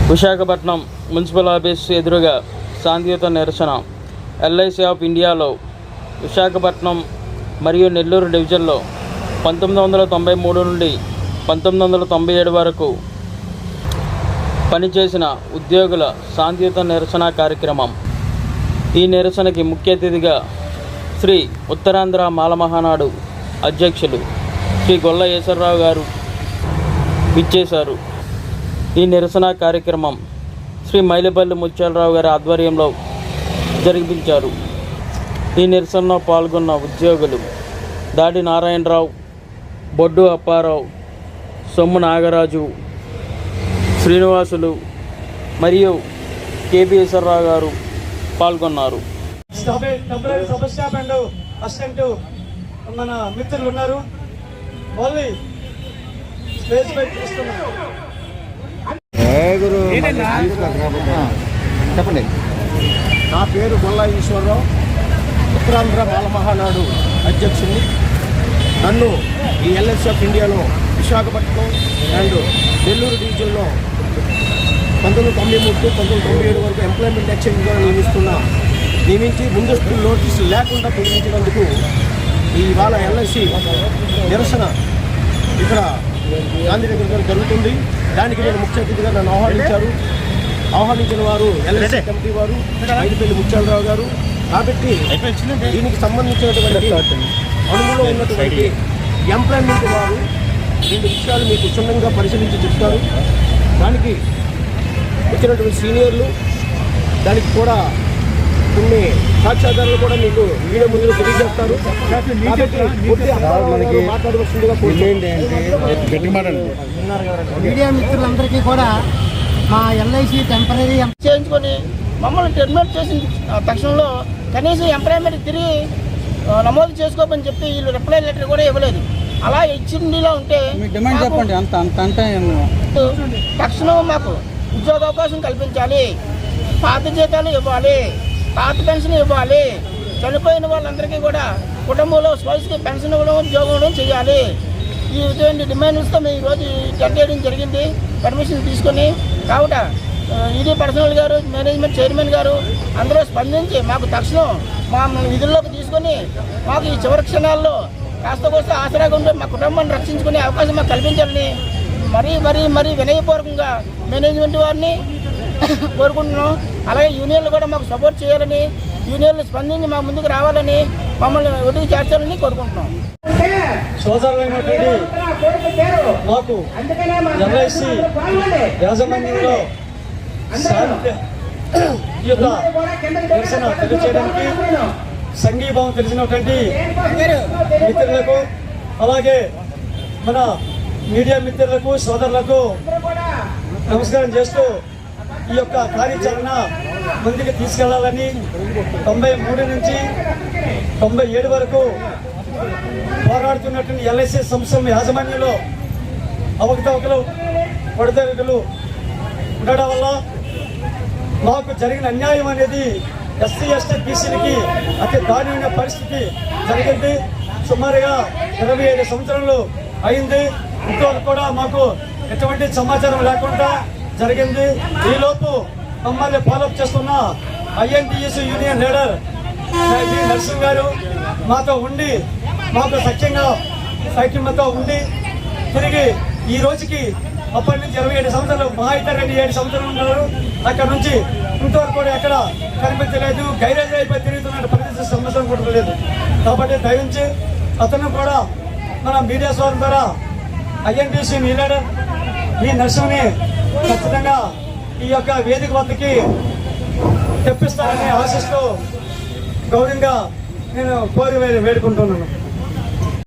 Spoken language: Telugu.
విశాఖపట్నం మున్సిపల్ ఆఫీస్ ఎదురుగా శాంతియుత నిరసన. ఎల్ఐసి ఆఫ్ ఇండియాలో విశాఖపట్నం మరియు నెల్లూరు డివిజన్లో 1993 నుండి 1997 వరకు పనిచేసిన ఉద్యోగుల శాంతియుత నిరసన కార్యక్రమం. ఈ నిరసనకి ముఖ్య అతిథిగా శ్రీ ఉత్తరాంధ్ర మాలమహానాడు అధ్యక్షులు శ్రీ గొల్ల ఈశ్వరరావు గారు విచ్చేశారు. ఈ నిరసన కార్యక్రమం శ్రీ మైలపల్లి ముత్యాలరావు గారి ఆధ్వర్యంలో జరిపించారు. ఈ నిరసనలో పాల్గొన్న ఉద్యోగులు దాడి నారాయణరావు, బొడ్డు అప్పారావు, సొమ్ము నాగరాజు, శ్రీనివాసులు మరియు కేబీ ఈశ్వరరావు గారు పాల్గొన్నారు. మన మిత్రులు ఉన్నారు, వాళ్ళు స్టేజ్ పై చూస్తున్నారు. చెప్పండి. నా పేరు గొల్ల ఈశ్వరరావు, ఉత్తరాంధ్ర మాలమహానాడు అధ్యక్షుడిని. నన్ను ఈ ఎల్ఐసి ఆఫ్ ఇండియాలో విశాఖపట్నం అండ్ నెల్లూరు డివిజన్లో 1993 1997 వరకు ఎంప్లాయ్మెంట్ ఎక్స్చేంజ్గా నియమించి ముందస్తు నోటీసులు లేకుండా తొలగించినందుకు ఇవాళ ఎల్ఐసి నిరసన ఇక్కడ గాంధీనగర్ గారు జరుగుతుంది. దానికి నేను ముఖ్య అతిథిగా నన్ను ఆహ్వానించిన వారు ఎల్ఐసి కమిటీ వారు మైలపల్లి ముత్యాలరావు గారు. కాబట్టి దీనికి సంబంధించినటువంటి అనుమతిలో ఉన్నటువంటి ఎంప్లాయ్మెంట్ వారు 2 విషయాలు మీకు క్షుణ్ణంగా పరిశీలించి చెప్తారు. దానికి వచ్చినటువంటి సీనియర్లు దానికి కూడా కొన్ని సాక్ష్యాధారాలు కూడా మీకు మీడియా ముందు తెలియజేస్తారు. మాట్లాడవలసిందిగా మీడియా మిత్రులందరికీ కూడా మా ఎల్ఐసి టెంపరీ చేయించుకొని మమ్మల్ని టెర్మినేట్ చేసిన తక్షణంలో కనీసం ఎంప్లాయ్మెంట్ తిరిగి నమోదు చేసుకోమని చెప్పి వీళ్ళు రిప్లై లెటర్ కూడా ఇవ్వలేదు. అలా ఇచ్చిందిలా ఉంటే డిమాండ్ చెప్పండి. తక్షణం మాకు ఉద్యోగ అవకాశం కల్పించాలి, పాత జీతాలు ఇవ్వాలి, పాత పెన్షన్ ఇవ్వాలి, చనిపోయిన వాళ్ళందరికీ కూడా కుటుంబంలో స్పౌస్కి పెన్షన్ ఇవ్వడం, ఉద్యోగం ఇవ్వడం చేయాలి. ఈ విధమైన డిమాండ్స్తో మేము ఈరోజు టెంట్ వేయడం జరిగింది పర్మిషన్ తీసుకొని. కావుట ఈడీ పర్సనల్ గారు, మేనేజ్మెంట్ చైర్మన్ గారు అందరూ స్పందించి మాకు తక్షణం మా విధుల్లోకి తీసుకొని మాకు ఈ చివరి క్షణాల్లో కాస్త కోస్త ఆసరాగా ఉంటే మా కుటుంబాన్ని రక్షించుకునే అవకాశం మాకు కల్పించాలని మరీ వినయపూర్వకంగా మేనేజ్మెంట్ వారిని కోరుకుంటున్నాం. అలాగే యూనియన్లు కూడా మాకు సపోర్ట్ చేయాలని, యూనియన్లు స్పందించి మా ముందుకు రావాలని, మమ్మల్ని ఒడికి చేర్చాలని కోరుకుంటున్నాం. సోదరులైనటువంటి మాకు ఎల్ఐసి యాజమాన్యంలో నిరసన తెలియచేయడానికి సంఘీభావం తెలిసినటువంటి మిత్రులకు, అలాగే మన మీడియా మిత్రులకు, సోదరులకు నమస్కారం చేస్తూ ఈ యొక్క కార్యాచరణ ముందుకు తీసుకెళ్లాలని 93 నుంచి 97 వరకు పోరాడుతున్నటువంటి ఎల్ఐసి సంస్థల యాజమాన్యంలో అవకతవకలు, పొడదరుగులు ఉండడం వల్ల మాకు జరిగిన అన్యాయం అనేది ఎస్సీ ఎస్టీ బీసీలకి అతి దారుణమైన పరిస్థితి జరిగింది. సుమారుగా 25 సంవత్సరాలు అయింది. ఇంతవరకు కూడా మాకు ఎటువంటి సమాచారం లేకుండా జరిగింది. ఈలోపు మమ్మల్ని ఫాలోఅప్ చేస్తున్న ఐఎన్టీయూసీ యూనియన్ లీడర్ నరసింహ్ గారు మాతో ఉండి, మాకు సఖ్యంగా సైక్యంతో ఉండి తిరిగి ఈ రోజుకి అప్పటి నుంచి 27 సంవత్సరాలు, మహా అయితే 7 సంవత్సరాలు ఉన్నారు. అక్కడ నుంచి ఇంతవరకు కూడా ఎక్కడ కనిపించలేదు. గైరేజ్ అయిపోయి తిరుగుతున్న పరిస్థితి సంవత్సరం కూడా లేదు. కాబట్టి దయించి అతను కూడా మన మీడియా సోదరు ద్వారా ఐఎన్టీసీ లీడర్ ఈ నర్సింహ్ని ఖచ్చితంగా ఈ యొక్క వేదిక వద్దకి తెప్పిస్తారని ఆశిస్తూ గౌరవంగా నేను కోరి వేడుకుంటున్నాను.